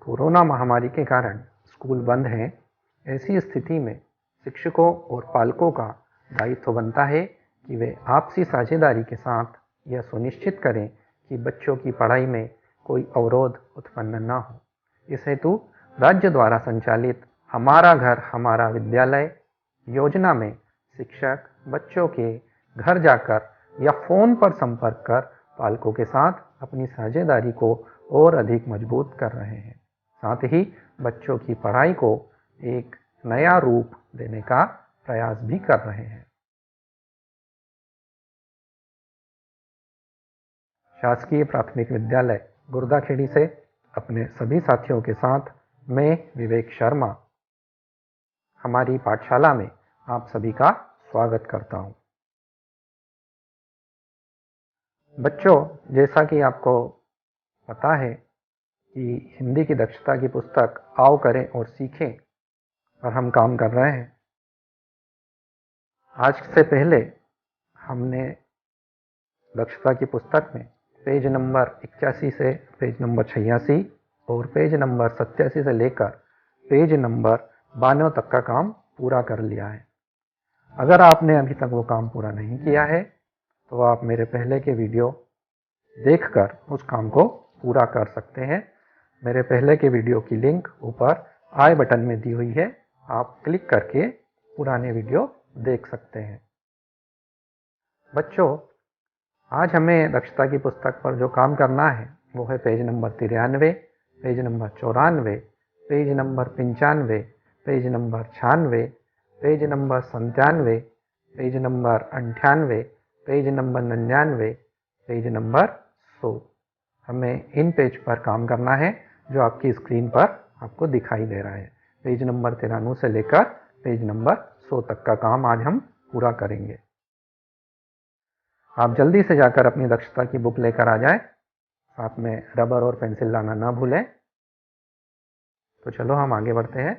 Corona महामारी के कारण स्कूल बंद हैं। ऐसी स्थिति में शिक्षकों और पालकों का दायित्व बनता है कि वे आपसी साझेदारी के साथ यह सुनिश्चित करें कि बच्चों की पढ़ाई में कोई अवरोध उत्पन्न न हो। इस हेतु राज्य द्वारा संचालित हमारा घर हमारा विद्यालय योजना में शिक्षक बच्चों के घर जाकर या फ़ोन पर संपर्क कर पालकों के साथ अपनी साझेदारी को और अधिक मजबूत कर रहे हैं। साथ ही बच्चों की पढ़ाई को एक नया रूप देने का प्रयास भी कर रहे हैं। शासकीय प्राथमिक विद्यालय गुर्दाखेड़ी से अपने सभी साथियों के साथ मैं विवेक शर्मा हमारी पाठशाला में आप सभी का स्वागत करता हूं। बच्चों, जैसा कि आपको पता है कि हिंदी की दक्षता की पुस्तक आओ करें और सीखें पर हम काम कर रहे हैं। आज से पहले हमने दक्षता की पुस्तक में पेज नंबर 81 से पेज नंबर 86 और पेज नंबर 87 से लेकर पेज नंबर 92 तक का काम पूरा कर लिया है। अगर आपने अभी तक वो काम पूरा नहीं किया है तो आप मेरे पहले के वीडियो देखकर उस काम को पूरा कर सकते हैं। मेरे पहले के वीडियो की लिंक ऊपर आई बटन में दी हुई है, आप क्लिक करके पुराने वीडियो देख सकते हैं। बच्चों, आज हमें दक्षता की पुस्तक पर जो काम करना है वो है page number 93, page number 94, page number 95, page number 96, page number 97, page number 98, page number 99, page number 100। हमें इन पेज पर काम करना है जो आपकी स्क्रीन पर आपको दिखाई दे रहा है। पेज नंबर 93 से लेकर पेज नंबर 100 तक का काम आज हम पूरा करेंगे। आप जल्दी से जाकर अपनी दक्षता की बुक लेकर आ जाएं, साथ में रबर और पेंसिल लाना ना भूलें। तो चलो हम आगे बढ़ते हैं।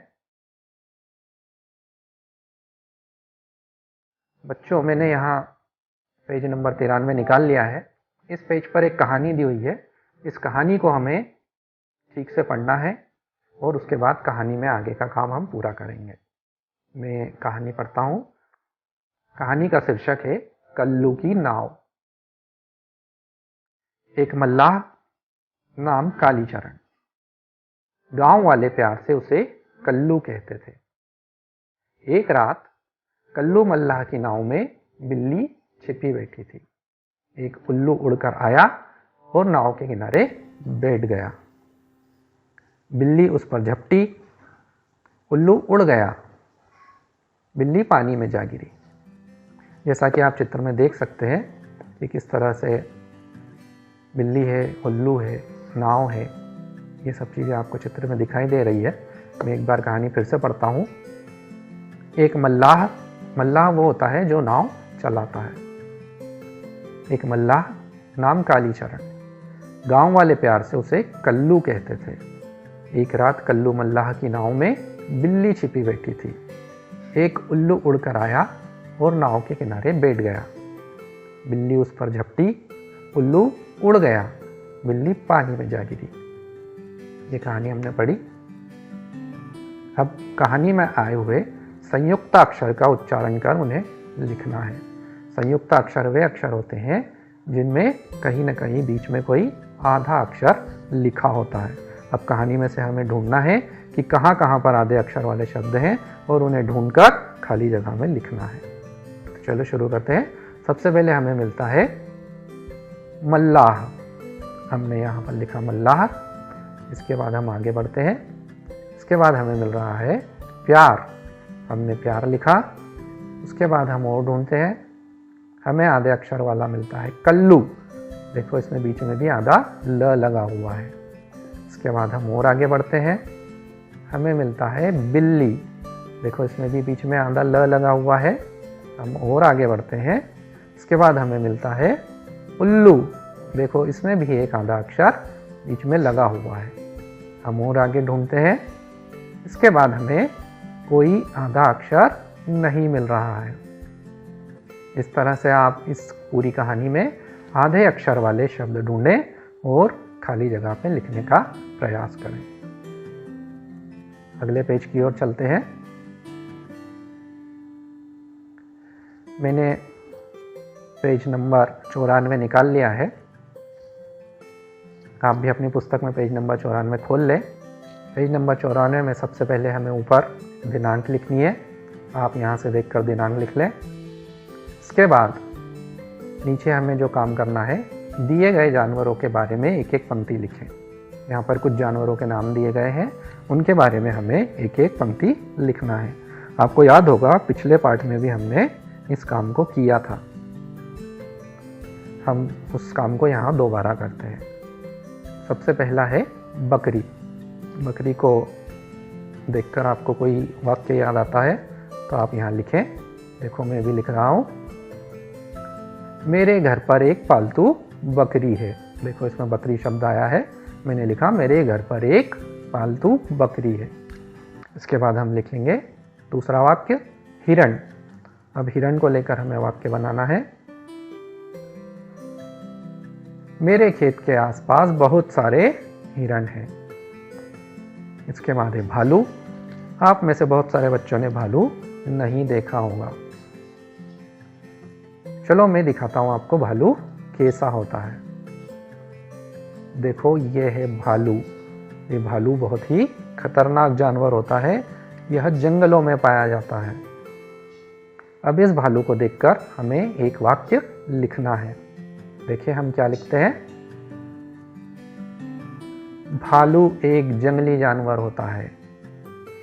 बच्चों, मैंने यहाँ पेज नंबर 93 निकाल लिया है। इस पेज पर एक कहानी दी हुई है। इस कहानी को हमें ठीक से पढ़ना है और उसके बाद कहानी में आगे का काम हम पूरा करेंगे। मैं कहानी पढ़ता हूँ। कहानी का शीर्षक है कल्लू की नाव। एक मल्लाह नाम कालीचरण, गांव वाले प्यार से उसे कल्लू कहते थे। एक रात कल्लू मल्लाह की नाव में बिल्ली छिपी बैठी थी। एक उल्लू उड़कर आया और नाव के किनारे बैठ गया। बिल्ली उस पर झपटी, उल्लू उड़ गया, बिल्ली पानी में जा गिरी। जैसा कि आप चित्र में देख सकते हैं कि किस तरह से बिल्ली है, उल्लू है, नाव है, ये सब चीज़ें आपको चित्र में दिखाई दे रही है। मैं एक बार कहानी फिर से पढ़ता हूँ। एक मल्लाह वो होता है जो नाव चलाता है। एक मल्लाह नाम कालीचरण, गांव वाले प्यार से उसे कल्लू कहते थे। एक रात कल्लू मल्लाह की नाव में बिल्ली छिपी बैठी थी। एक उल्लू उड़कर आया और नाव के किनारे बैठ गया। बिल्ली उस पर झपटी, उल्लू उड़ गया, बिल्ली पानी में जा गिरी। ये कहानी हमने पढ़ी। अब कहानी में आए हुए संयुक्त अक्षर का उच्चारण कर उन्हें लिखना है। संयुक्त अक्षर वे अक्षर होते हैं जिनमें कहीं न कहीं बीच में कोई आधा अक्षर लिखा होता है। अब कहानी में से हमें ढूंढना है कि कहाँ कहाँ पर आधे अक्षर वाले शब्द हैं और उन्हें ढूंढकर खाली जगह में लिखना है। तो चलो शुरू करते हैं। सबसे पहले हमें मिलता है मल्लाह। हमने यहाँ पर लिखा मल्लाह। इसके बाद हम आगे बढ़ते हैं। इसके बाद हमें मिल रहा है प्यार। हमने प्यार लिखा। उसके बाद हम और ढूंढते हैं। हमें आधे अक्षर वाला मिलता है कल्लू। देखो इसमें बीच में भी आधा ल लगा हुआ है। इसके बाद हम और आगे बढ़ते हैं। हमें मिलता है बिल्ली। देखो इसमें भी बीच में आधा ल लगा हुआ है। हम और आगे बढ़ते हैं। इसके बाद हमें मिलता है उल्लू। देखो इसमें भी एक आधा अक्षर बीच में लगा हुआ है। हम और आगे ढूंढते हैं। इसके बाद हमें कोई आधा अक्षर नहीं मिल रहा है। इस तरह से आप इस पूरी कहानी में आधे अक्षर वाले शब्द ढूंढें और खाली जगह पे लिखने का प्रयास करें। अगले पेज की ओर चलते हैं। मैंने पेज नंबर 94 निकाल लिया है। आप भी अपनी पुस्तक में पेज नंबर 94 खोल लें। पेज नंबर 94 में सबसे पहले हमें ऊपर दिनांक लिखनी है। आप यहाँ से देखकर दिनांक लिख लें। इसके बाद नीचे हमें जो काम करना है, दिए गए जानवरों के बारे में एक एक पंक्ति लिखें। यहाँ पर कुछ जानवरों के नाम दिए गए हैं, उनके बारे में हमें एक एक पंक्ति लिखना है। आपको याद होगा पिछले पार्ट में भी हमने इस काम को किया था। हम उस काम को यहाँ दोबारा करते हैं। सबसे पहला है बकरी। बकरी को देखकर आपको कोई वाक्य याद आता है तो आप यहाँ लिखें। देखो मैं भी लिख रहा हूँ। मेरे घर पर एक पालतू बकरी है। देखो इसमें बकरी शब्द आया है, मैंने लिखा मेरे घर पर एक पालतू बकरी है। इसके बाद हम लिखेंगे दूसरा वाक्य, हिरण। अब हिरण को लेकर हमें वाक्य बनाना है। मेरे खेत के आसपास बहुत सारे हिरण हैं। इसके बाद है भालू। आप में से बहुत सारे बच्चों ने भालू नहीं देखा होगा। चलो मैं दिखाता हूं आपको भालू कैसा होता है। देखो ये है भालू। ये भालू बहुत ही खतरनाक जानवर होता है। यह जंगलों में पाया जाता है। अब इस भालू को देखकर हमें एक वाक्य लिखना है। देखिए हम क्या लिखते हैं। भालू एक जंगली जानवर होता है।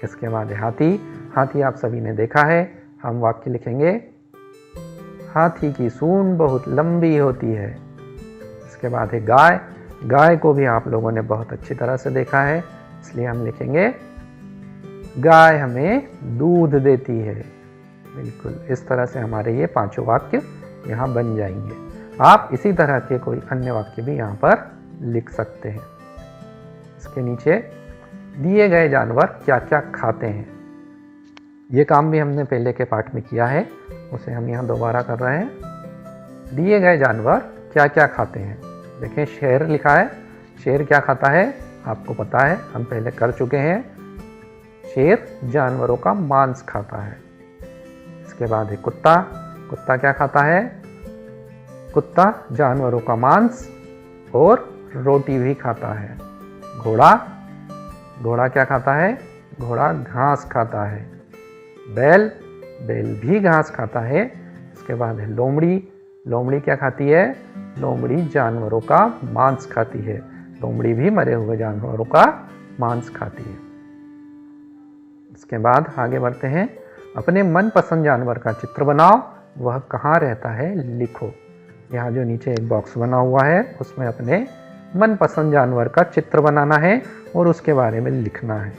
इसके बाद है हाथी। हाथी आप सभी ने देखा है। हम वाक्य लिखेंगे, हाथी की सूंड बहुत लंबी होती है। इसके बाद है गाय। गाय को भी आप लोगों ने बहुत अच्छी तरह से देखा है, इसलिए हम लिखेंगे गाय हमें दूध देती है। बिल्कुल इस तरह से हमारे ये पांचों वाक्य यहाँ बन जाएंगे। आप इसी तरह के कोई अन्य वाक्य भी यहाँ पर लिख सकते हैं। इसके नीचे दिए गए जानवर क्या क्या खाते हैं। ये काम भी हमने पहले के पार्ट में किया है, उसे हम यहाँ दोबारा कर रहे हैं। दिए गए जानवर क्या क्या खाते हैं। देखें शेर लिखा है। शेर क्या खाता है आपको पता है, हम पहले कर चुके हैं। शेर जानवरों का मांस खाता है। इसके बाद है कुत्ता। कुत्ता क्या खाता है। कुत्ता जानवरों का मांस और रोटी भी खाता है। घोड़ा। घोड़ा क्या खाता है। घोड़ा घास खाता है। बैल। बैल भी घास खाता है। इसके बाद है लोमड़ी। लोमड़ी क्या खाती है। लोमड़ी जानवरों का मांस खाती है। लोमड़ी भी मरे हुए जानवरों का मांस खाती है। इसके बाद आगे बढ़ते हैं। अपने मनपसंद जानवर का चित्र बनाओ, वह कहाँ रहता है लिखो। यहाँ जो नीचे एक बॉक्स बना हुआ है उसमें अपने मनपसंद जानवर का चित्र बनाना है और उसके बारे में लिखना है।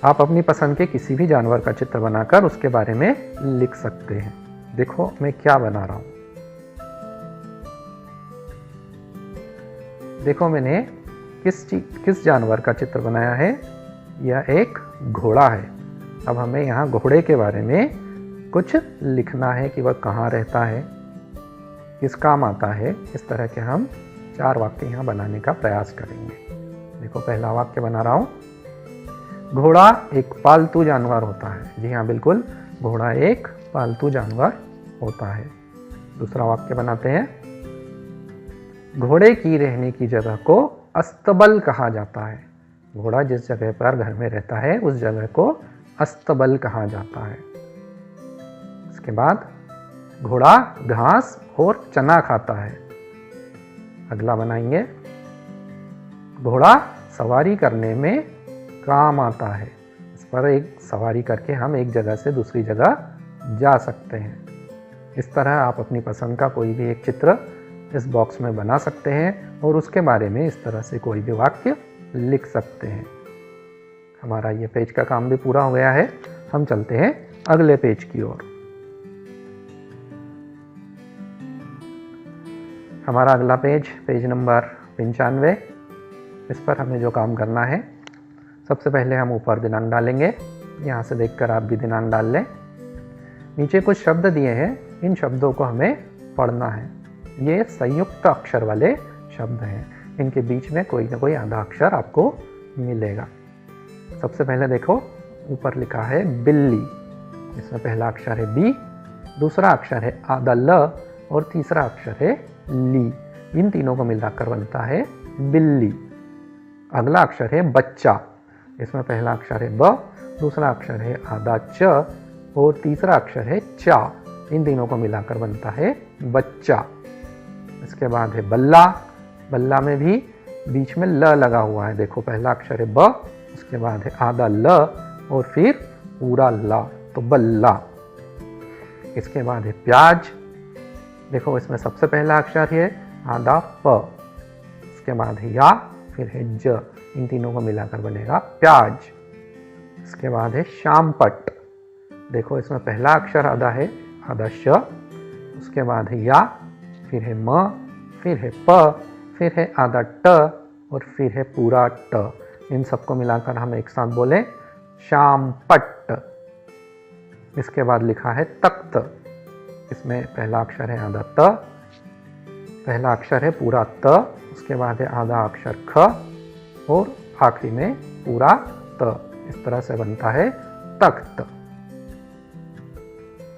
आप अपनी पसंद के किसी भी जानवर का चित्र बनाकर उसके बारे में लिख सकते हैं। देखो मैं क्या बना रहा हूं। देखो मैंने किस जानवर का चित्र बनाया है। यह एक घोड़ा है। अब हमें यहाँ घोड़े के बारे में कुछ लिखना है कि वह कहाँ रहता है, किस काम आता है। इस तरह के हम 4 वाक्य यहाँ बनाने का प्रयास करेंगे। देखो पहला वाक्य बना रहा हूँ। घोड़ा एक पालतू जानवर होता है। जी हाँ बिल्कुल, घोड़ा एक पालतू जानवर होता है। दूसरा वाक्य बनाते हैं। घोड़े की रहने की जगह को अस्तबल कहा जाता है। घोड़ा जिस जगह पर घर में रहता है उस जगह को अस्तबल कहा जाता है। इसके बाद घोड़ा घास और चना खाता है। अगला बनाएंगे। घोड़ा सवारी करने में काम आता है। इस पर एक सवारी करके हम एक जगह से दूसरी जगह जा सकते हैं। इस तरह आप अपनी पसंद का कोई भी एक चित्र इस बॉक्स में बना सकते हैं और उसके बारे में इस तरह से कोई भी वाक्य लिख सकते हैं। हमारा ये पेज का काम भी पूरा हो गया है। हम चलते हैं अगले पेज की ओर। हमारा अगला पेज नंबर 95। इस पर हमें जो काम करना है, सबसे पहले हम ऊपर दिनांक डालेंगे। यहाँ से देखकर आप भी दिनांक डाल लें। नीचे कुछ शब्द दिए हैं, इन शब्दों को हमें पढ़ना है। ये संयुक्त अक्षर वाले शब्द हैं। इनके बीच में कोई ना कोई आधा अक्षर आपको मिलेगा। सबसे पहले देखो ऊपर लिखा है बिल्ली, इसमें पहला अक्षर है बी, दूसरा अक्षर है आधा ल और तीसरा अक्षर है ली। इन तीनों को मिलाकर बनता है बिल्ली। अगला अक्षर है बच्चा, इसमें पहला अक्षर है ब, दूसरा अक्षर है आधा च और तीसरा अक्षर है चा। इन तीनों को मिलाकर बनता है बच्चा। इसके बाद है बल्ला, बल्ला में भी बीच में ल लगा हुआ है। देखो पहला अक्षर है ब, उसके बाद है आधा ल और फिर पूरा ला, तो बल्ला। इसके बाद है प्याज, देखो इसमें सबसे पहला अक्षर है आधा प, इसके बाद है या, फिर है ज। इन तीनों को मिलाकर बनेगा प्याज। इसके बाद है शामपट, देखो इसमें पहला अक्षर आधा है आधा श, उसके बाद है या, फिर है म, फिर है प, फिर है आधा ट और फिर है पूरा ट। इन सबको मिलाकर हम एक साथ बोले शामपट। इसके बाद लिखा है तख्त, इसमें पहला अक्षर है आधा त, पहला अक्षर है पूरा त, उसके बाद है आधा अक्षर ख और आखिरी में पूरा त। इस तरह से बनता है तख्त।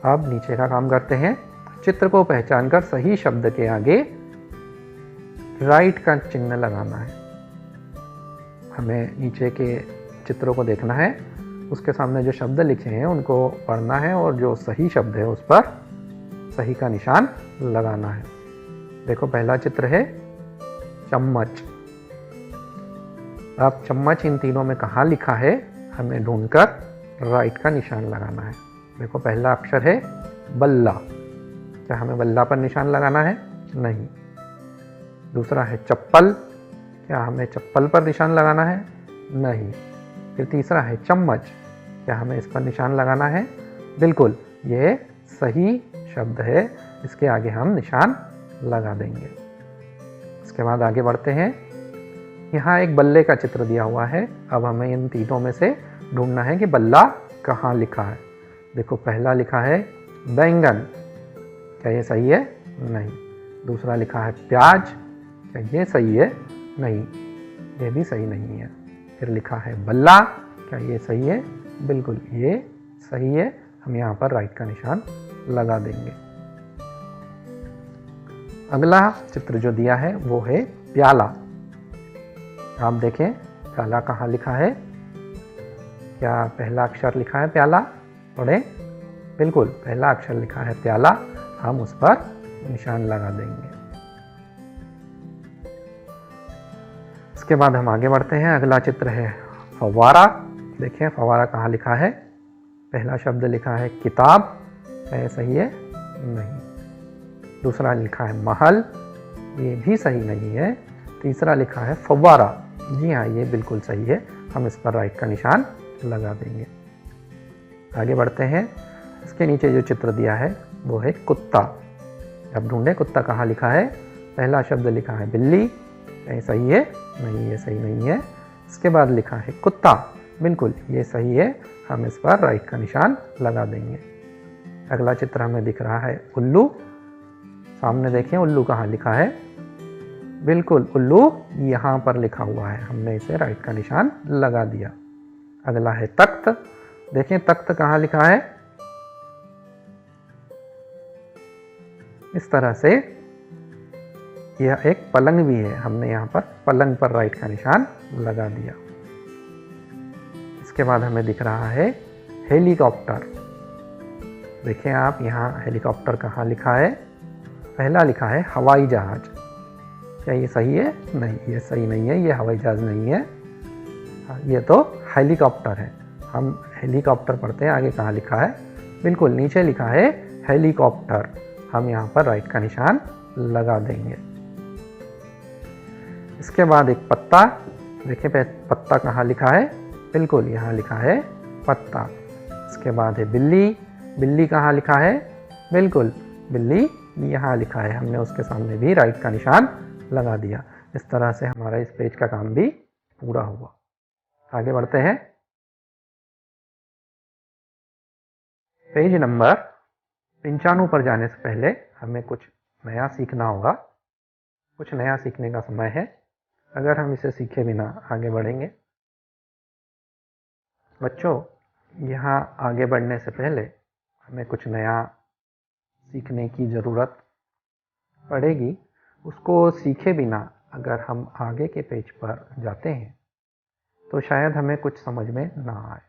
अब नीचे का काम करते हैं। चित्र को पहचानकर सही शब्द के आगे राइट का चिन्ह लगाना है। हमें नीचे के चित्रों को देखना है, उसके सामने जो शब्द लिखे हैं उनको पढ़ना है और जो सही शब्द है उस पर सही का निशान लगाना है। देखो पहला चित्र है चम्मच। अब चम्मच इन तीनों में कहाँ लिखा है हमें ढूंढकर राइट का निशान लगाना है। देखो पहला अक्षर है बल्ला, क्या हमें बल्ला पर निशान लगाना है? नहीं। दूसरा है चप्पल, क्या हमें चप्पल पर निशान लगाना है? नहीं। फिर तीसरा है चम्मच, क्या हमें इस पर निशान लगाना है? बिल्कुल, ये सही शब्द है, इसके आगे हम निशान लगा देंगे। इसके बाद आगे बढ़ते हैं। यहाँ एक बल्ले का चित्र दिया हुआ है। अब हमें इन तीनों में से ढूंढना है कि बल्ला कहाँ लिखा है। देखो पहला लिखा है बैंगन, क्या ये सही है? नहीं। दूसरा लिखा है प्याज, क्या ये सही है? नहीं, ये भी सही नहीं है। फिर लिखा है बल्ला, क्या ये सही है? बिल्कुल ये सही है, हम यहाँ पर राइट का निशान लगा देंगे। अगला चित्र जो दिया है वो है प्याला। आप देखें प्याला कहाँ लिखा है, क्या पहला अक्षर लिखा है प्याला? पढ़ें, बिल्कुल पहला अक्षर लिखा है प्याला, हम उस पर निशान लगा देंगे। इसके बाद हम आगे बढ़ते हैं। अगला चित्र है फव्वारा। देखें फव्वारा कहाँ लिखा है। पहला शब्द लिखा है किताब, क्या ये सही है? नहीं। दूसरा लिखा है महल, ये भी सही नहीं है। तीसरा लिखा है फव्वारा, जी हाँ ये बिल्कुल सही है, हम इस पर राइट का निशान लगा देंगे। आगे बढ़ते हैं। इसके नीचे जो चित्र दिया है वो है कुत्ता। अब ढूंढे कुत्ता कहाँ लिखा है। पहला शब्द लिखा है बिल्ली, क्या ये सही है? नहीं, ये सही नहीं है। इसके बाद लिखा है कुत्ता, बिल्कुल ये सही है, हम इस पर राइट का निशान लगा देंगे। अगला चित्र हमें दिख रहा है उल्लू। सामने देखें उल्लू कहाँ लिखा है। बिल्कुल उल्लू यहाँ पर लिखा हुआ है, हमने इसे राइट का निशान लगा दिया। अगला है तख्त। देखें तख्त कहाँ लिखा है। इस तरह से यह एक पलंग भी है, हमने यहाँ पर पलंग पर राइट का निशान लगा दिया। इसके बाद हमें दिख रहा है हेलीकॉप्टर। देखें आप यहाँ हेलीकॉप्टर कहाँ लिखा है। पहला लिखा है हवाई जहाज, क्या ये सही है? नहीं, ये सही नहीं है, ये हवाई जहाज नहीं है, ये तो हेलीकॉप्टर है। हम हेलीकॉप्टर पढ़ते हैं, आगे कहाँ लिखा है। बिल्कुल नीचे लिखा है हेलीकॉप्टर, हम यहाँ पर राइट का निशान लगा देंगे। इसके बाद एक पत्ता। देखिए पत्ता कहाँ लिखा है। बिल्कुल यहाँ लिखा है पत्ता। इसके बाद है बिल्ली। बिल्ली कहाँ लिखा है। बिल्कुल बिल्ली यहाँ लिखा है, हमने उसके सामने भी राइट का निशान लगा दिया। इस तरह से हमारा इस पेज का काम भी पूरा हुआ। आगे बढ़ते हैं। पेज नंबर 95 पर जाने से पहले हमें कुछ नया सीखना होगा। कुछ नया सीखने का समय है। अगर हम इसे सीखे बिना आगे बढ़ेंगे बच्चों, यहाँ आगे बढ़ने से पहले हमें कुछ नया सीखने की ज़रूरत पड़ेगी। उसको सीखे बिना अगर हम आगे के पेज पर जाते हैं तो शायद हमें कुछ समझ में ना आए।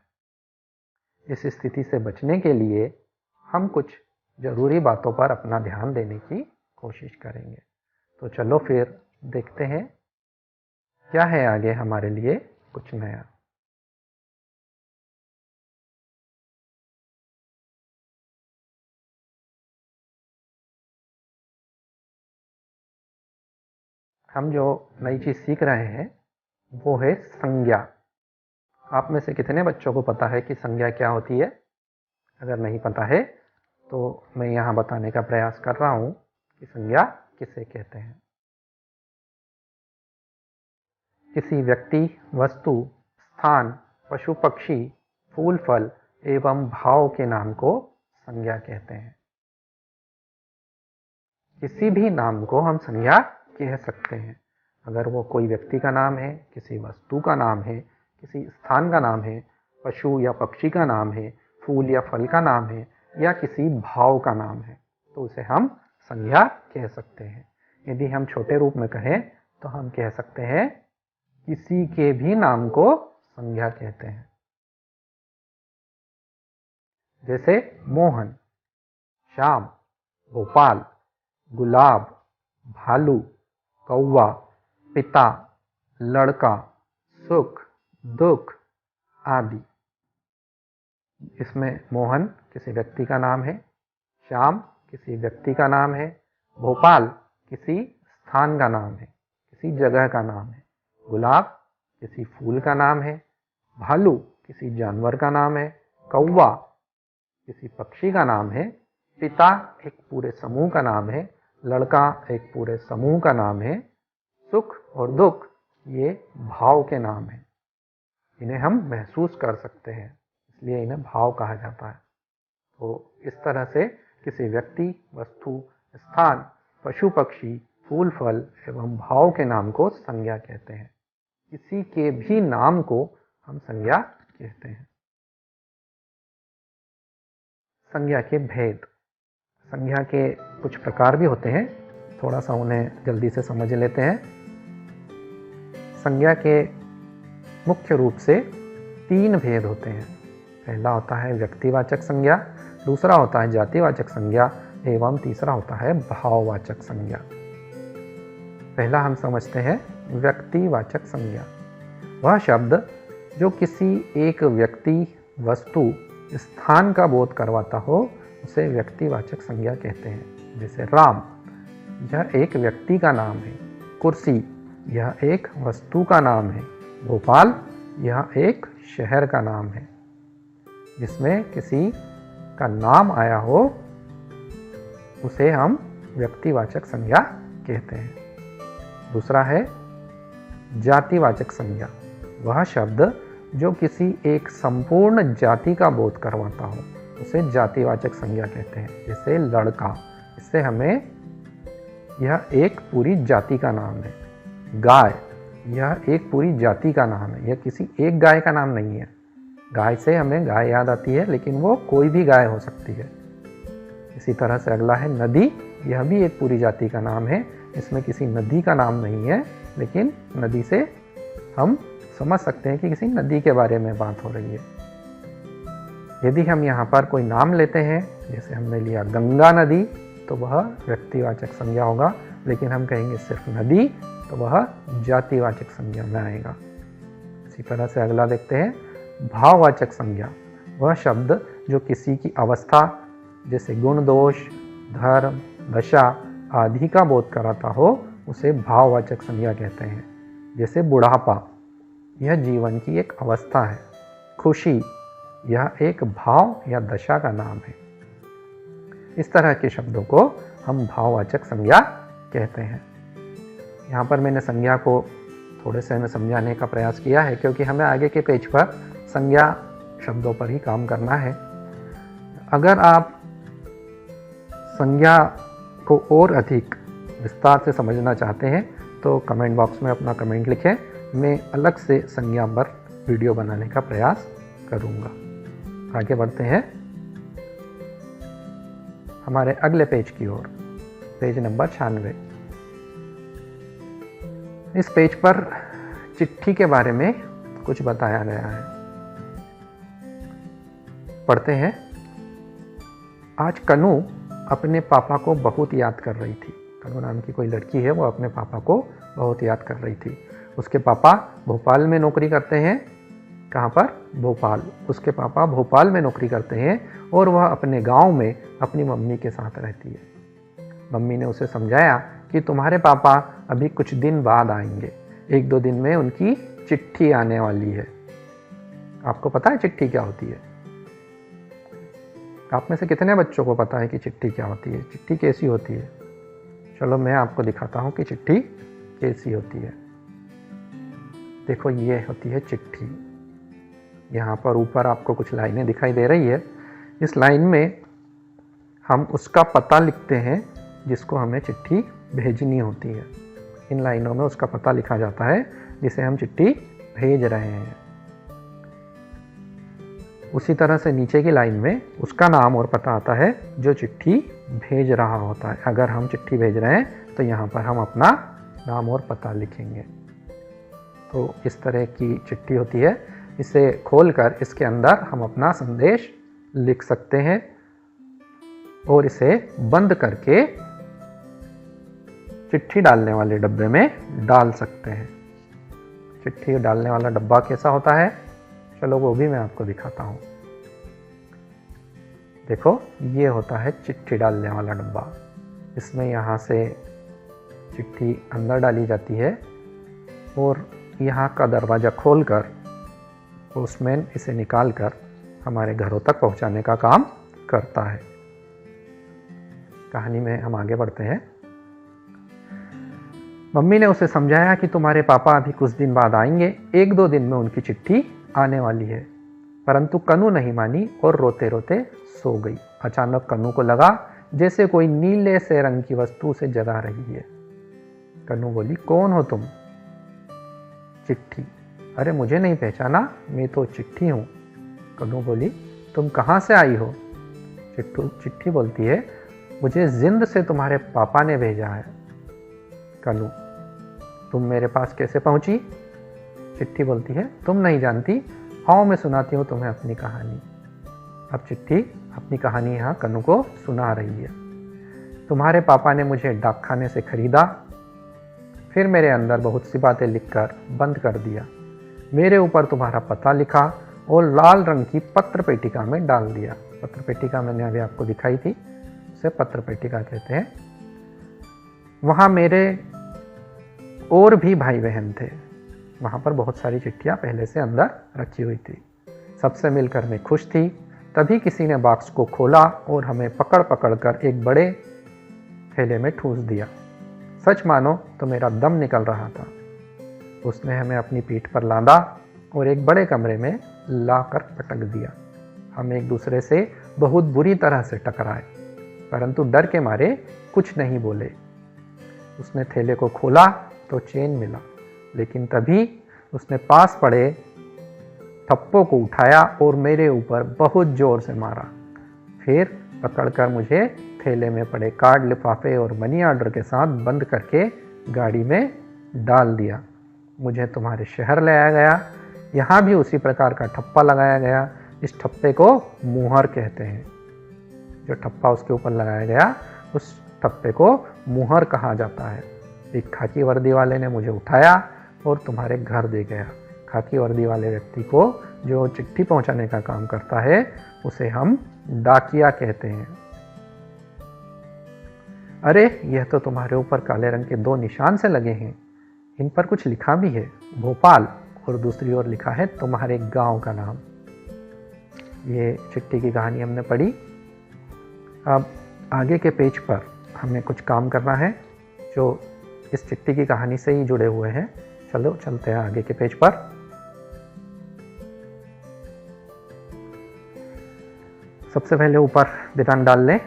इस स्थिति से बचने के लिए हम कुछ ज़रूरी बातों पर अपना ध्यान देने की कोशिश करेंगे। तो चलो फिर देखते हैं क्या है आगे हमारे लिए कुछ नया। हम जो नई चीज़ सीख रहे हैं वो है संज्ञा। आप में से कितने बच्चों को पता है कि संज्ञा क्या होती है? अगर नहीं पता है तो मैं यहाँ बताने का प्रयास कर रहा हूँ कि संज्ञा किसे कहते हैं। किसी व्यक्ति, वस्तु, स्थान, पशु पक्षी, फूल फल एवं भाव के नाम को संज्ञा कहते हैं। किसी भी नाम को हम संज्ञा कह सकते हैं। अगर वो कोई व्यक्ति का नाम है, किसी वस्तु का नाम है, किसी स्थान का नाम है, पशु या पक्षी का नाम है, फूल या फल का नाम है या किसी भाव का नाम है, तो उसे हम संज्ञा कह सकते हैं। यदि हम छोटे रूप में कहें तो हम कह सकते हैं किसी के भी नाम को संज्ञा कहते हैं। जैसे मोहन, श्याम, गोपाल, गुलाब, भालू, कौवा, पिता, लड़का, सुख, दुख आदि। इसमें मोहन किसी व्यक्ति का नाम है, श्याम किसी व्यक्ति का नाम है, भोपाल किसी स्थान का नाम है, किसी जगह का नाम है, गुलाब किसी फूल का नाम है, भालू किसी जानवर का नाम है, कौवा किसी पक्षी का नाम है, पिता एक पूरे समूह का नाम है, लड़का एक पूरे समूह का नाम है, सुख और दुख ये भाव के नाम हैं। इन्हें हम महसूस कर सकते हैं, इसलिए इन्हें भाव कहा जाता है। तो इस तरह से किसी व्यक्ति, वस्तु, स्थान, पशु पक्षी, फूल फल एवं भाव के नाम को संज्ञा कहते हैं। किसी के भी नाम को हम संज्ञा कहते हैं। संज्ञा के भेद। संज्ञा के कुछ प्रकार भी होते हैं, थोड़ा सा उन्हें जल्दी से समझ लेते हैं। संज्ञा के मुख्य रूप से 3 भेद होते हैं। पहला होता है व्यक्तिवाचक संज्ञा, दूसरा होता है जातिवाचक संज्ञा एवं तीसरा होता है भाववाचक संज्ञा। पहला हम समझते हैं व्यक्तिवाचक संज्ञा। वह शब्द जो किसी एक व्यक्ति, वस्तु, स्थान का बोध करवाता हो उसे व्यक्तिवाचक संज्ञा कहते हैं। जैसे राम, यह एक व्यक्ति का नाम है। कुर्सी, यह एक वस्तु का नाम है। भोपाल, यह एक शहर का नाम है। जिसमें किसी का नाम आया हो उसे हम व्यक्तिवाचक संज्ञा कहते हैं। दूसरा है जातिवाचक संज्ञा। वह शब्द जो किसी एक संपूर्ण जाति का बोध करवाता हो उसे जातिवाचक संज्ञा कहते हैं। जैसे लड़का, इससे हमें यह एक पूरी जाति का नाम है। गाय, यह एक पूरी जाति का नाम है, यह किसी एक गाय का नाम नहीं है। गाय से हमें गाय याद आती है, लेकिन वो कोई भी गाय हो सकती है। इसी तरह से अगला है नदी, यह भी एक पूरी जाति का नाम है। इसमें किसी नदी का नाम नहीं है, लेकिन नदी से हम समझ सकते हैं कि किसी नदी के बारे में बात हो रही है। यदि हम यहाँ पर कोई नाम लेते हैं, जैसे हमने लिया गंगा नदी, तो वह व्यक्तिवाचक संज्ञा होगा, लेकिन हम कहेंगे सिर्फ नदी तो वह जातिवाचक संज्ञा में आएगा। इसी तरह से अगला देखते हैं भाववाचक संज्ञा। वह शब्द जो किसी की अवस्था जैसे गुण, दोष, धर्म, दशा आदि का बोध कराता हो उसे भाववाचक संज्ञा कहते हैं। जैसे बुढ़ापा, यह जीवन की एक अवस्था है। खुशी, यह एक भाव या दशा का नाम है। इस तरह के शब्दों को हम भाववाचक संज्ञा कहते हैं। यहाँ पर मैंने संज्ञा को थोड़े से में समझाने का प्रयास किया है, क्योंकि हमें आगे के पेज पर संज्ञा शब्दों पर ही काम करना है। अगर आप संज्ञा को और अधिक विस्तार से समझना चाहते हैं तो कमेंट बॉक्स में अपना कमेंट लिखें। मैं अलग से संज्ञा पर वीडियो बनाने का प्रयास करूँगा। आगे बढ़ते हैं हमारे अगले पेज की ओर, पेज नंबर 96। इस पेज पर चिट्ठी के बारे में कुछ बताया गया है। पढ़ते हैं। आज कनू अपने पापा को बहुत याद कर रही थी। कनू नाम की कोई लड़की है, वो अपने पापा को बहुत याद कर रही थी। उसके पापा भोपाल में नौकरी करते हैं। कहाँ पर? भोपाल। उसके पापा भोपाल में नौकरी करते हैं और वह अपने गांव में अपनी मम्मी के साथ रहती है। मम्मी ने उसे समझाया कि तुम्हारे पापा अभी कुछ दिन बाद आएंगे, 1-2 दिन में उनकी चिट्ठी आने वाली है। आपको पता है चिट्ठी क्या होती है? आप में से कितने बच्चों को पता है कि चिट्ठी क्या होती है? चिट्ठी कैसी होती है? चलो मैं आपको दिखाता हूँ कि चिट्ठी कैसी होती है। देखो, ये होती है चिट्ठी। यहाँ पर ऊपर आपको कुछ लाइनें दिखाई दे रही है। इस लाइन में हम उसका पता लिखते हैं जिसको हमें चिट्ठी भेजनी होती है। इन लाइनों में उसका पता लिखा जाता है जिसे हम चिट्ठी भेज रहे हैं। उसी तरह से नीचे की लाइन में उसका नाम और पता आता है जो चिट्ठी भेज रहा होता है। अगर हम चिट्ठी भेज रहे हैं तो यहाँ पर हम अपना नाम और पता लिखेंगे। तो इस तरह की चिट्ठी होती है। इसे खोलकर इसके अंदर हम अपना संदेश लिख सकते हैं और इसे बंद करके चिट्ठी डालने वाले डब्बे में डाल सकते हैं। चिट्ठी डालने वाला डब्बा कैसा होता है? चलो वो भी मैं आपको दिखाता हूँ। देखो, ये होता है चिट्ठी डालने वाला डब्बा। इसमें यहाँ से चिट्ठी अंदर डाली जाती है और यहाँ का दरवाज़ा खोलकर पोस्टमैन इसे निकालकर हमारे घरों तक पहुँचाने का काम करता है। कहानी में हम आगे बढ़ते हैं। मम्मी ने उसे समझाया कि तुम्हारे पापा अभी कुछ दिन बाद आएंगे, 1-2 दिन में उनकी चिट्ठी आने वाली है। परंतु कनू नहीं मानी और रोते रोते सो गई। अचानक कनू को लगा जैसे कोई नीले से रंग की वस्तु उसे जगा रही है। कनू बोली, कौन हो तुम? चिट्ठी। अरे मुझे नहीं पहचाना? मैं तो चिट्ठी हूँ। कनू बोली, तुम कहाँ से आई हो? चिट्ठी बोलती है, मुझे जिंद से तुम्हारे पापा ने भेजा है। कनू, तुम मेरे पास कैसे पहुंची? चिट्ठी बोलती है, तुम नहीं जानती, आओ मैं सुनाती हूँ तुम्हें अपनी कहानी। अब चिट्ठी अपनी कहानी यहाँ कनू को सुना रही है। तुम्हारे पापा ने मुझे डाकखाने से खरीदा, फिर मेरे अंदर बहुत सी बातें लिखकर बंद कर दिया। मेरे ऊपर तुम्हारा पता लिखा और लाल रंग की पत्र पेटिका में डाल दिया। पत्र पेटिका मैंने अभी आपको दिखाई थी, उसे पत्र पेटिका कहते हैं। वहाँ मेरे और भी भाई बहन थे। वहाँ पर बहुत सारी चिट्ठियाँ पहले से अंदर रखी हुई थी। सबसे मिलकर मैं खुश थी। तभी किसी ने बॉक्स को खोला और हमें पकड़ पकड़ कर एक बड़े थैले में ठूस दिया। सच मानो तो मेरा दम निकल रहा था। उसने हमें अपनी पीठ पर लादा और एक बड़े कमरे में लाकर पटक दिया। हम एक दूसरे से बहुत बुरी तरह से टकराए, परंतु डर के मारे कुछ नहीं बोले। उसने थैले को खोला तो चेन मिला, लेकिन तभी उसने पास पड़े थप्पो को उठाया और मेरे ऊपर बहुत जोर से मारा। फिर पकड़कर मुझे थैले में पड़े कार्ड, लिफाफे और मनी ऑर्डर के साथ बंद करके गाड़ी में डाल दिया। मुझे तुम्हारे शहर ले आया गया। यहाँ भी उसी प्रकार का ठप्पा लगाया गया। इस ठप्पे को मुहर कहते हैं। जो ठप्पा उसके ऊपर लगाया गया उस ठप्पे को मुहर कहा जाता है। एक खाकी वर्दी वाले ने मुझे उठाया और तुम्हारे घर दे गया। खाकी वर्दी वाले व्यक्ति को जो चिट्ठी पहुंचाने का काम करता है उसे हम डाकिया कहते हैं। अरे यह तो तुम्हारे ऊपर काले रंग के 2 निशान से लगे हैं। इन पर कुछ लिखा भी है, भोपाल, और दूसरी ओर लिखा है तुम्हारे गांव का नाम। ये चिट्ठी की कहानी हमने पढ़ी। अब आगे के पेज पर हमें कुछ काम करना है जो इस चिट्ठी की कहानी से ही जुड़े हुए हैं। चलो चलते हैं आगे के पेज पर। सबसे पहले ऊपर दिनांक डाल लें।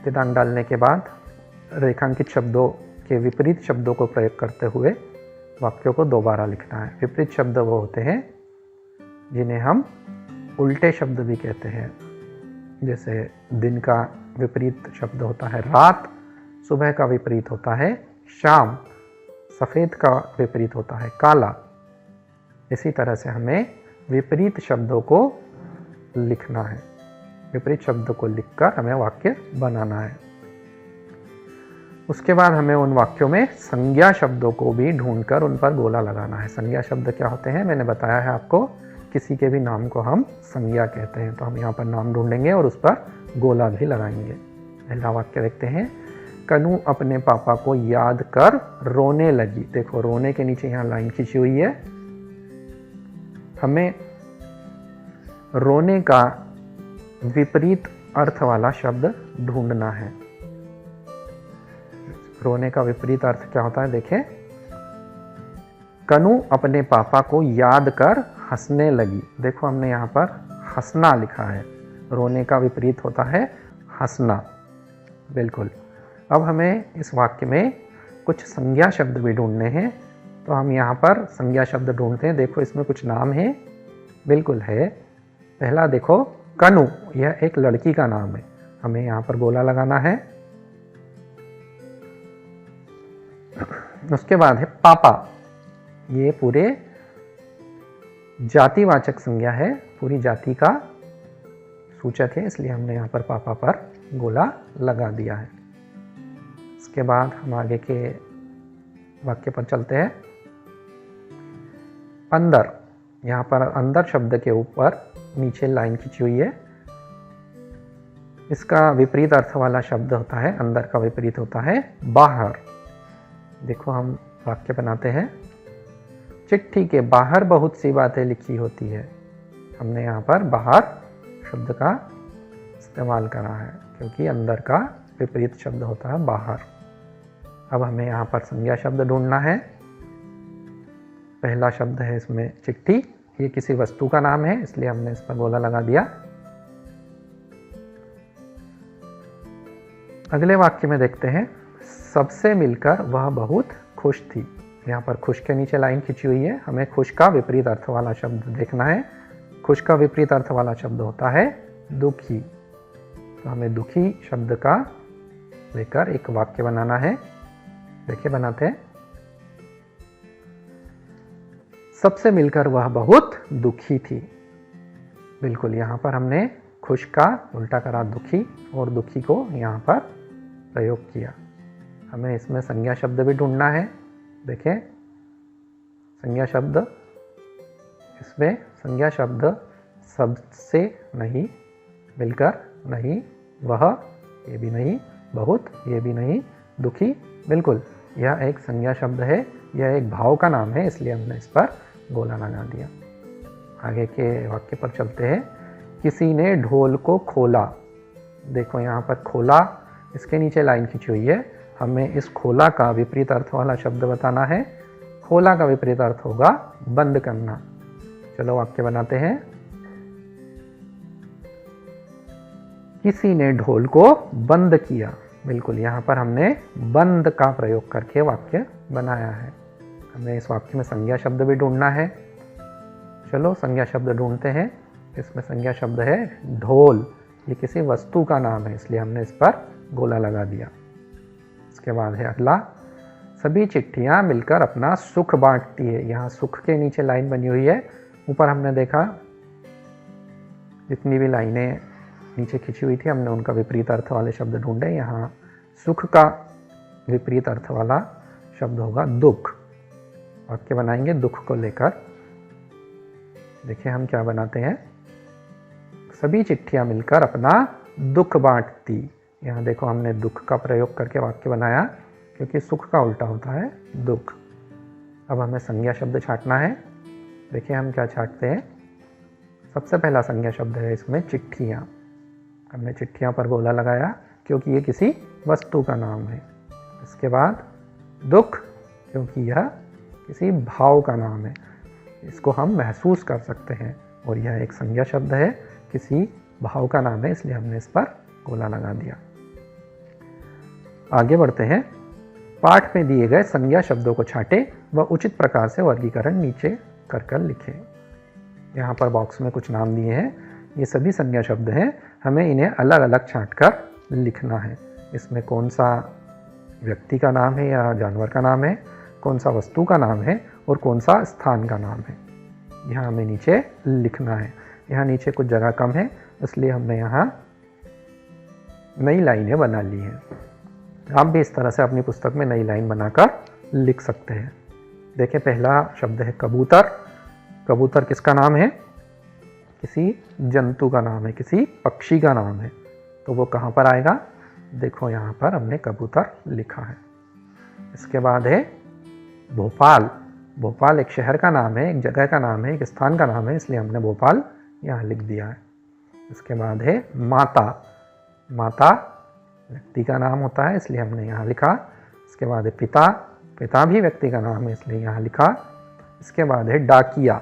दिनांक डालने के बाद रेखांकित शब्दों के विपरीत शब्दों को प्रयोग करते हुए वाक्यों को दोबारा लिखना है। विपरीत शब्द वो होते हैं जिन्हें हम उल्टे शब्द भी कहते हैं। जैसे दिन का विपरीत शब्द होता है रात, सुबह का विपरीत होता है शाम, सफ़ेद का विपरीत होता है काला। इसी तरह से हमें विपरीत शब्दों को लिखना है। विपरीत शब्दों को लिखकर हमें वाक्य बनाना है। उसके बाद हमें उन वाक्यों में संज्ञा शब्दों को भी ढूंढकर उन पर गोला लगाना है। संज्ञा शब्द क्या होते हैं मैंने बताया है आपको। किसी के भी नाम को हम संज्ञा कहते हैं। तो हम यहाँ पर नाम ढूंढेंगे और उस पर गोला भी लगाएंगे। पहला वाक्य देखते हैं। कनू अपने पापा को याद कर रोने लगी। देखो रोने के नीचे यहाँ लाइन खींची हुई है। हमें रोने का विपरीत अर्थ वाला शब्द ढूंढना है। रोने का विपरीत अर्थ क्या होता है देखें। कनू अपने पापा को याद कर हंसने लगी। देखो हमने यहाँ पर हंसना लिखा है। रोने का विपरीत होता है हंसना। बिल्कुल। अब हमें इस वाक्य में कुछ संज्ञा शब्द भी ढूंढने हैं। तो हम यहाँ पर संज्ञा शब्द ढूंढते हैं। देखो इसमें कुछ नाम है। बिल्कुल है। पहला देखो कनू, यह एक लड़की का नाम है। हमें यहाँ पर गोला लगाना है। उसके बाद है पापा। ये पूरे जातिवाचक संज्ञा है, पूरी जाति का सूचक है, इसलिए हमने यहाँ पर पापा पर गोला लगा दिया है। इसके बाद हम आगे के वाक्य पर चलते हैं। अंदर, यहाँ पर अंदर शब्द के ऊपर नीचे लाइन खींची हुई है। इसका विपरीत अर्थ वाला शब्द होता है, अंदर का विपरीत होता है बाहर। देखो हम वाक्य बनाते हैं। चिट्ठी के बाहर बहुत सी बातें लिखी होती है। हमने यहाँ पर बाहर शब्द का इस्तेमाल करा है क्योंकि अंदर का विपरीत शब्द होता है बाहर। अब हमें यहाँ पर संज्ञा शब्द ढूंढना है। पहला शब्द है इसमें चिट्ठी। ये किसी वस्तु का नाम है, इसलिए हमने इस पर गोला लगा दिया। अगले वाक्य में देखते हैं। सबसे मिलकर वह बहुत खुश थी। यहाँ पर खुश के नीचे लाइन खींची हुई है। हमें खुश का विपरीत अर्थ वाला शब्द देखना है। खुश का विपरीत अर्थ वाला शब्द होता है दुखी। तो हमें दुखी शब्द का लेकर एक वाक्य बनाना है। देखिए बनाते हैं। सबसे मिलकर वह बहुत दुखी थी। बिल्कुल, यहाँ पर हमने खुश का उल्टा करा दुखी और दुखी को यहाँ पर प्रयोग किया। हमें इसमें संज्ञा शब्द भी ढूंढना है। देखें संज्ञा शब्द, इसमें संज्ञा शब्द सबसे नहीं, मिलकर नहीं, वह ये भी नहीं, बहुत ये भी नहीं, दुखी बिल्कुल, यह एक संज्ञा शब्द है। यह एक भाव का नाम है, इसलिए हमने इस पर गोला लगा दिया। आगे के वाक्य पर चलते हैं। किसी ने ढोल को खोला। देखो यहाँ पर खोला, इसके नीचे लाइन खींची हुई है। हमें इस खोला का विपरीत अर्थ वाला शब्द बताना है। खोला का विपरीत अर्थ होगा बंद करना। चलो वाक्य बनाते हैं। किसी ने ढोल को बंद किया। बिल्कुल, यहाँ पर हमने बंद का प्रयोग करके वाक्य बनाया है। हमें इस वाक्य में संज्ञा शब्द भी ढूंढना है। चलो संज्ञा शब्द ढूंढते हैं। इसमें संज्ञा शब्द है ढोल। ये किसी वस्तु का नाम है, इसलिए हमने इस पर गोला लगा दिया। इसके बाद है अगला। सभी चिट्ठियां मिलकर अपना सुख बांटती है। यहाँ सुख के नीचे लाइन बनी हुई है। ऊपर हमने देखा जितनी भी लाइनें नीचे खींची हुई थी हमने उनका विपरीत अर्थ वाले शब्द ढूंढे। यहाँ सुख का विपरीत अर्थ वाला शब्द होगा दुख। वाक्य बनाएंगे दुख को लेकर। देखिए हम क्या बनाते हैं। सभी चिट्ठियां मिलकर अपना दुख बांटती। यहाँ देखो हमने दुख का प्रयोग करके वाक्य बनाया क्योंकि सुख का उल्टा होता है दुख। अब हमें संज्ञा शब्द छांटना है। देखिए हम क्या छांटते हैं। सबसे पहला संज्ञा शब्द है इसमें चिट्ठियाँ। हमने चिट्ठियाँ पर गोला लगाया क्योंकि ये किसी वस्तु का नाम है। इसके बाद दुख, क्योंकि यह किसी भाव का नाम है, इसको हम महसूस कर सकते हैं और यह एक संज्ञा शब्द है, किसी भाव का नाम है, इसलिए हमने इस पर गोला लगा दिया। आगे बढ़ते हैं। पाठ में दिए गए संज्ञा शब्दों को छांटे व उचित प्रकार से वर्गीकरण नीचे कर लिखें। यहाँ पर बॉक्स में कुछ नाम दिए हैं, ये सभी संज्ञा शब्द हैं, हमें इन्हें अलग अलग छांट कर लिखना है। इसमें कौन सा व्यक्ति का नाम है या जानवर का नाम है, कौन सा वस्तु का नाम है और कौन सा स्थान का नाम है, यहाँ हमें नीचे लिखना है। यहाँ नीचे कुछ जगह कम है, इसलिए हमने यहाँ नई लाइनें बना ली हैं। आप भी इस तरह से अपनी पुस्तक में नई लाइन बनाकर लिख सकते हैं। देखिए, पहला शब्द है कबूतर। कबूतर किसका नाम है? किसी जंतु का नाम है, किसी पक्षी का नाम है, तो वो कहाँ पर आएगा? देखो यहाँ पर हमने कबूतर लिखा है। इसके बाद है भोपाल। भोपाल एक शहर का नाम है, एक जगह का नाम है, एक स्थान का नाम है, इसलिए हमने भोपाल यहाँ लिख दिया है। इसके बाद है माता। माता व्यक्ति का नाम होता है, इसलिए हमने यहाँ लिखा। इसके बाद है पिता। पिता भी व्यक्ति का नाम है, इसलिए यहाँ लिखा। इसके बाद है डाकिया।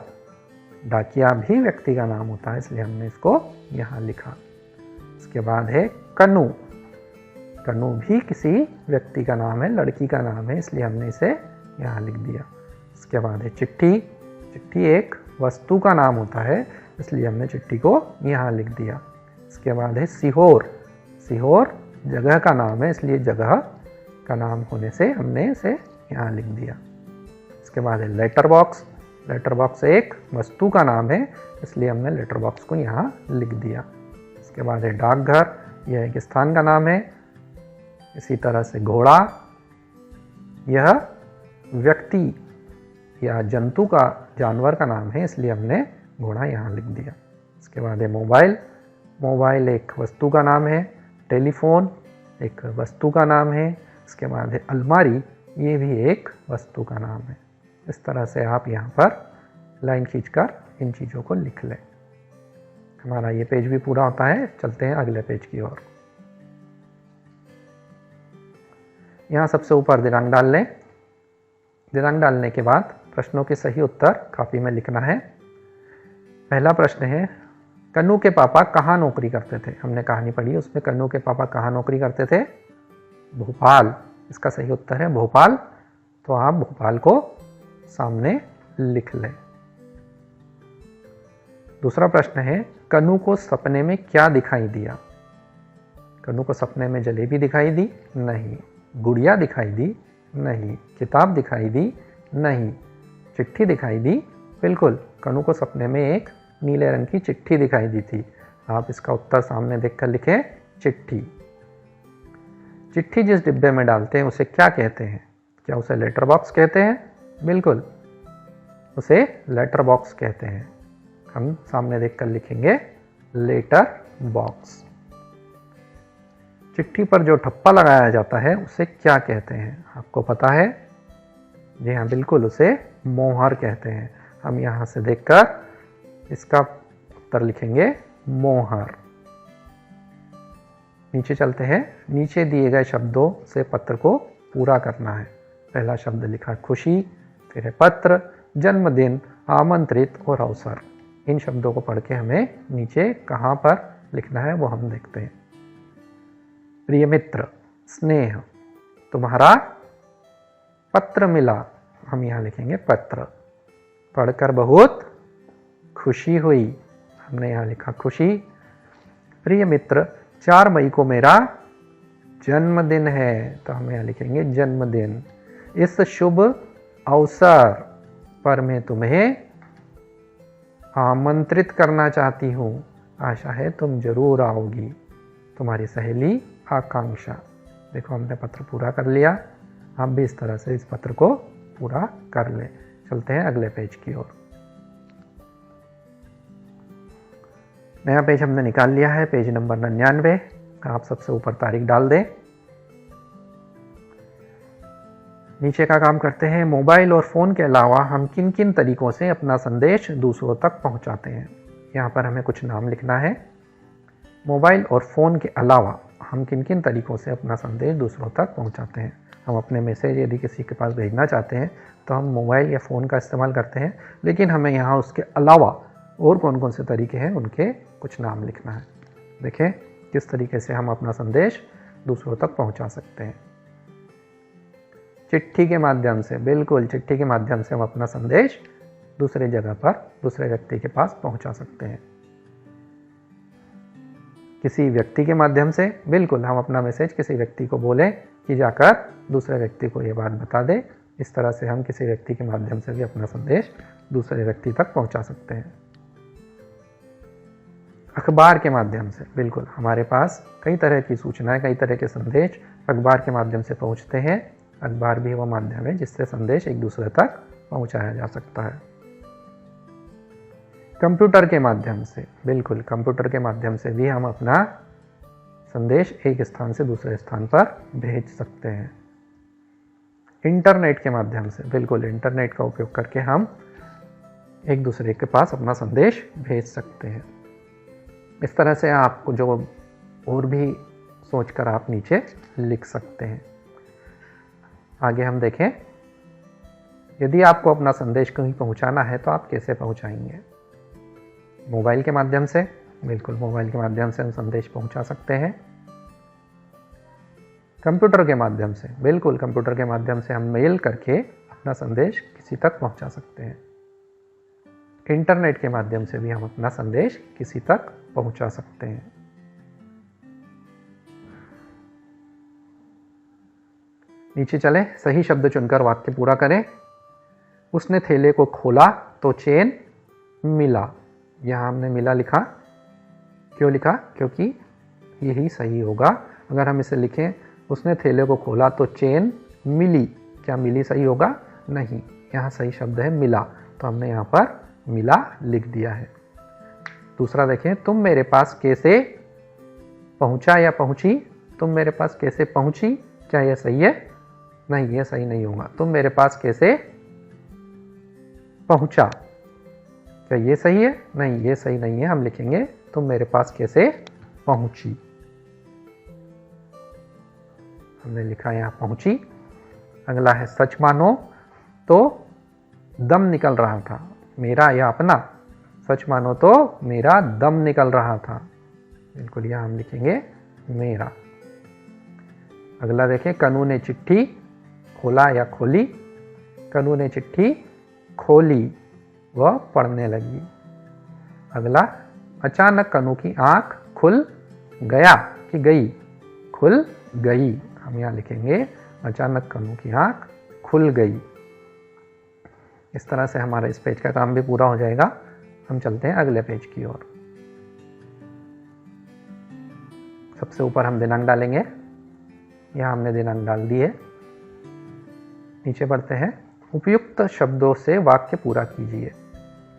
डाकिया भी व्यक्ति का नाम होता है, इसलिए हमने इसको यहाँ लिखा। इसके बाद है कन्नू। कन्नू भी किसी व्यक्ति का नाम है, लड़की का नाम है, इसलिए हमने इसे यहाँ लिख दिया। इसके बाद है चिट्ठी। चिट्ठी एक वस्तु का नाम होता है, इसलिए हमने चिट्ठी को यहाँ लिख दिया। इसके बाद है सीहोर। सीहोर जगह का नाम है, इसलिए जगह का नाम होने से हमने इसे यहाँ लिख दिया। इसके बाद है लेटर बॉक्स। लेटर बॉक्स एक वस्तु का नाम है, इसलिए हमने लेटर बॉक्स को यहाँ लिख दिया। इसके बाद है डाकघर। यह एक स्थान का नाम है। इसी तरह से घोड़ा, यह व्यक्ति या जंतु का, जानवर का नाम है, इसलिए हमने घोड़ा यहाँ लिख दिया। इसके बाद है मोबाइल। मोबाइल एक वस्तु का नाम है। टेलीफोन एक वस्तु का नाम है। इसके बाद है अलमारी, ये भी एक वस्तु का नाम है। इस तरह से आप यहाँ पर लाइन खींचकर इन चीज़ों को लिख लें। हमारा ये पेज भी पूरा होता है। चलते हैं अगले पेज की ओर। यहाँ सबसे ऊपर दिनांक डाल लें। दिनांक डालने के बाद प्रश्नों के सही उत्तर कापी में लिखना है। पहला प्रश्न है, कन्नू के पापा कहाँ नौकरी करते थे? हमने कहानी पढ़ी, उसमें कन्नू के पापा कहाँ नौकरी करते थे? भोपाल। इसका सही उत्तर है भोपाल। तो आप भोपाल को सामने लिख लें। दूसरा प्रश्न है, कन्नू को सपने में क्या दिखाई दिया? कन्नू को सपने में जलेबी दिखाई दी? नहीं। गुड़िया दिखाई दी? नहीं। किताब दिखाई दी? नहीं। चिट्ठी दिखाई दी? बिल्कुल। कन्नू को सपने में एक नीले रंग की चिट्ठी दिखाई दी थी। आप इसका उत्तर सामने देखकर लिखें, चिट्ठी। चिट्ठी जिस डिब्बे में डालते हैं उसे क्या कहते हैं? क्या उसे लेटर बॉक्स कहते हैं? बिल्कुल, उसे लेटर बॉक्स कहते हैं। हम सामने देखकर लिखेंगे लेटर बॉक्स। चिट्ठी पर जो ठप्पा लगाया जाता है उसे क्या कहते हैं? आपको पता है? जी हाँ, बिल्कुल, उसे मोहर कहते हैं। हम यहाँ से देखकर इसका उत्तर लिखेंगे मोहर। नीचे चलते हैं। नीचे दिए गए शब्दों से पत्र को पूरा करना है। पहला शब्द लिखा खुशी, फिर है पत्र, जन्मदिन, आमंत्रित और अवसर। इन शब्दों को पढ़ के हमें नीचे कहाँ पर लिखना है वो हम देखते हैं। प्रिय मित्र, स्नेह, तुम्हारा पत्र मिला, हम यहाँ लिखेंगे पत्र। पढ़कर बहुत खुशी हुई, हमने यहाँ लिखा खुशी। प्रिय मित्र, 4 मई को मेरा जन्मदिन है, तो हम यहाँ लिखेंगे जन्मदिन। इस शुभ अवसर पर मैं तुम्हें आमंत्रित करना चाहती हूँ, आशा है तुम जरूर आओगी। तुम्हारी सहेली आकांक्षा। देखो, हमने पत्र पूरा कर लिया। आप भी इस तरह से इस पत्र को पूरा कर लें। चलते हैं अगले पेज की ओर। नया पेज हमने निकाल लिया है, पेज नंबर 99। आप सबसे ऊपर तारीख डाल दें। नीचे का काम करते हैं। मोबाइल और फ़ोन के अलावा हम किन किन तरीकों से अपना संदेश दूसरों तक पहुंचाते हैं? यहाँ पर हमें कुछ नाम लिखना है। मोबाइल और फ़ोन के अलावा हम किन किन तरीकों से अपना संदेश दूसरों तक पहुंचाते हैं? हम अपने मैसेज यदि किसी के पास भेजना चाहते हैं तो हम मोबाइल या फ़ोन का इस्तेमाल करते हैं, लेकिन हमें यहाँ उसके अलावा और कौन कौन से तरीके हैं उनके कुछ नाम लिखना है। देखें किस तरीके से हम अपना संदेश दूसरों तक पहुंचा सकते हैं। चिट्ठी के माध्यम से, बिल्कुल चिट्ठी के माध्यम से हम अपना संदेश दूसरे जगह पर दूसरे व्यक्ति के पास पहुंचा सकते हैं। किसी व्यक्ति के माध्यम से बिल्कुल हम अपना मैसेज किसी व्यक्ति को बोलें कि जाकर दूसरे व्यक्ति को ये बात बता दे। इस तरह से हम किसी व्यक्ति के माध्यम से भी अपना संदेश दूसरे व्यक्ति तक पहुंचा सकते हैं। अखबार के माध्यम से बिल्कुल हमारे पास कई तरह की सूचनाएं, कई तरह के संदेश अखबार के माध्यम से पहुंचते हैं। अखबार भी वो माध्यम है जिससे संदेश एक दूसरे तक पहुंचाया जा सकता है। कंप्यूटर के माध्यम से बिल्कुल कंप्यूटर के माध्यम से भी हम अपना संदेश एक स्थान से दूसरे स्थान पर भेज सकते हैं। इंटरनेट के माध्यम से बिल्कुल इंटरनेट का उपयोग करके हम एक दूसरे के पास अपना संदेश भेज सकते हैं। इस तरह से आपको जो और भी सोचकर आप नीचे लिख सकते हैं। आगे हम देखें, यदि आपको अपना संदेश कहीं पहुंचाना है तो आप कैसे पहुंचाएंगे? मोबाइल के माध्यम से बिल्कुल मोबाइल के माध्यम से हम संदेश पहुंचा सकते हैं। कंप्यूटर के माध्यम से बिल्कुल कंप्यूटर के माध्यम से हम मेल करके अपना संदेश किसी तक पहुंचा सकते हैं। इंटरनेट के माध्यम से भी हम अपना संदेश किसी तक पहुंचा सकते हैं। नीचे चले, सही शब्द चुनकर वाक्य पूरा करें। उसने थैले को खोला तो चेन मिला। यहाँ हमने मिला लिखा, क्यों लिखा? क्योंकि यही सही होगा। अगर हम इसे लिखें उसने थैले को खोला तो चेन मिली, क्या मिली सही होगा? नहीं, यहाँ सही शब्द है मिला, तो हमने यहाँ पर मिला लिख दिया है। दूसरा देखें, तुम मेरे पास कैसे पहुंचा या पहुंची? तुम मेरे पास कैसे पहुंची, क्या यह सही है? नहीं, यह सही नहीं होगा। तुम मेरे पास कैसे पहुंचा, क्या ये सही है? नहीं, ये सही नहीं है। हम लिखेंगे तुम मेरे पास कैसे पहुंची। हमने लिखा यहाँ पहुंची। अगला है सच मानो तो दम निकल रहा था। मेरा या अपना? सच मानो तो मेरा दम निकल रहा था। बिल्कुल यहाँ हम लिखेंगे मेरा। अगला देखें, कनू ने चिट्ठी खोला या खोली? कनू ने चिट्ठी खोली, वह पढ़ने लगी। अगला, अचानक कनू की आंख खुल गया कि गई? खुल गई। हम यहाँ लिखेंगे अचानक कनू की आंख खुल गई। इस तरह से हमारा इस पेज का काम भी पूरा हो जाएगा। हम चलते हैं अगले पेज की ओर। सबसे ऊपर हम दिनांक डालेंगे। यहाँ हमने दिनांक डाल दी है। नीचे बढ़ते हैं, उपयुक्त शब्दों से वाक्य पूरा कीजिए।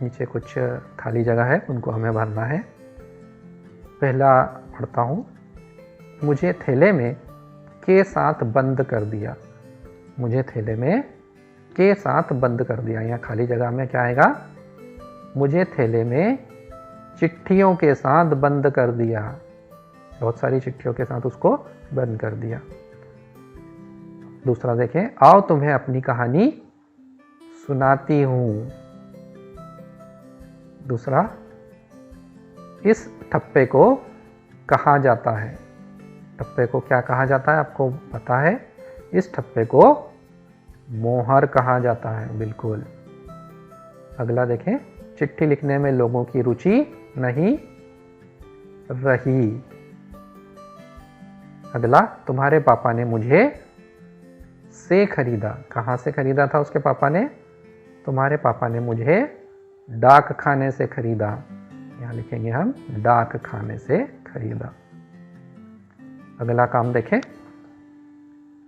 नीचे कुछ खाली जगह है, उनको हमें भरना है। पहला पढ़ता हूँ, मुझे थैले में के साथ बंद कर दिया। मुझे थैले में के साथ बंद कर दिया। यहाँ खाली जगह में क्या आएगा? मुझे थैले में चिट्ठियों के साथ बंद कर दिया। बहुत सारी चिट्ठियों के साथ उसको बंद कर दिया। दूसरा देखें, आओ तुम्हें अपनी कहानी सुनाती हूं। दूसरा, इस ठप्पे को कहा जाता है। ठप्पे को क्या कहा जाता है आपको पता है? इस ठप्पे को मोहर कहा जाता है। बिल्कुल। अगला देखें, चिट्ठी लिखने में लोगों की रुचि नहीं रही। अगला, तुम्हारे पापा ने मुझे से खरीदा। कहाँ से खरीदा था उसके पापा ने? तुम्हारे पापा ने मुझे डाक खाने से खरीदा। यहाँ लिखेंगे हम डाक खाने से खरीदा। अगला काम देखें,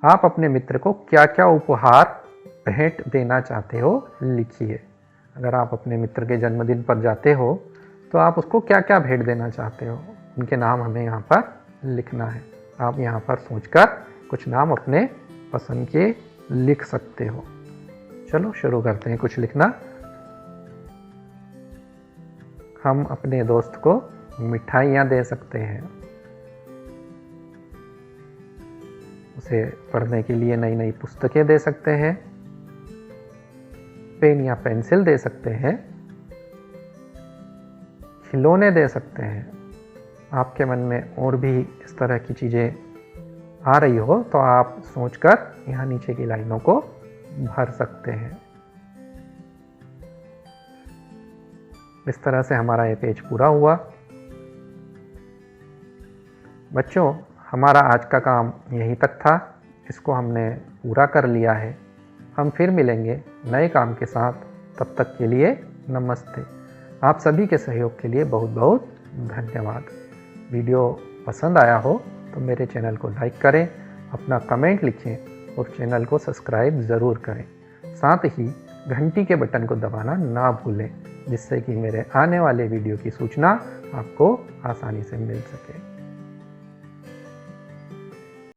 आप अपने मित्र को क्या क्या उपहार भेंट देना चाहते हो लिखिए। अगर आप अपने मित्र के जन्मदिन पर जाते हो तो आप उसको क्या क्या भेंट देना चाहते हो, उनके नाम हमें यहाँ पर लिखना है। आप यहाँ पर सोचकर कुछ नाम अपने पसंद के लिख सकते हो। चलो शुरू करते हैं कुछ लिखना। हम अपने दोस्त को मिठाइयाँ दे सकते हैं। उसे पढ़ने के लिए नई नई पुस्तकें दे सकते हैं। पेन या पेंसिल दे सकते हैं। खिलौने दे सकते हैं। आपके मन में और भी इस तरह की चीज़ें आ रही हो तो आप सोचकर यहाँ नीचे की लाइनों को भर सकते हैं। इस तरह से हमारा ये पेज पूरा हुआ। बच्चों, हमारा आज का काम यहीं तक था, इसको हमने पूरा कर लिया है। हम फिर मिलेंगे नए काम के साथ, तब तक के लिए नमस्ते। आप सभी के सहयोग के लिए बहुत बहुत धन्यवाद। वीडियो पसंद आया हो तो मेरे चैनल को लाइक करें, अपना कमेंट लिखें और चैनल को सब्सक्राइब ज़रूर करें। साथ ही घंटी के बटन को दबाना ना भूलें, जिससे कि मेरे आने वाले वीडियो की सूचना आपको आसानी से मिल सके।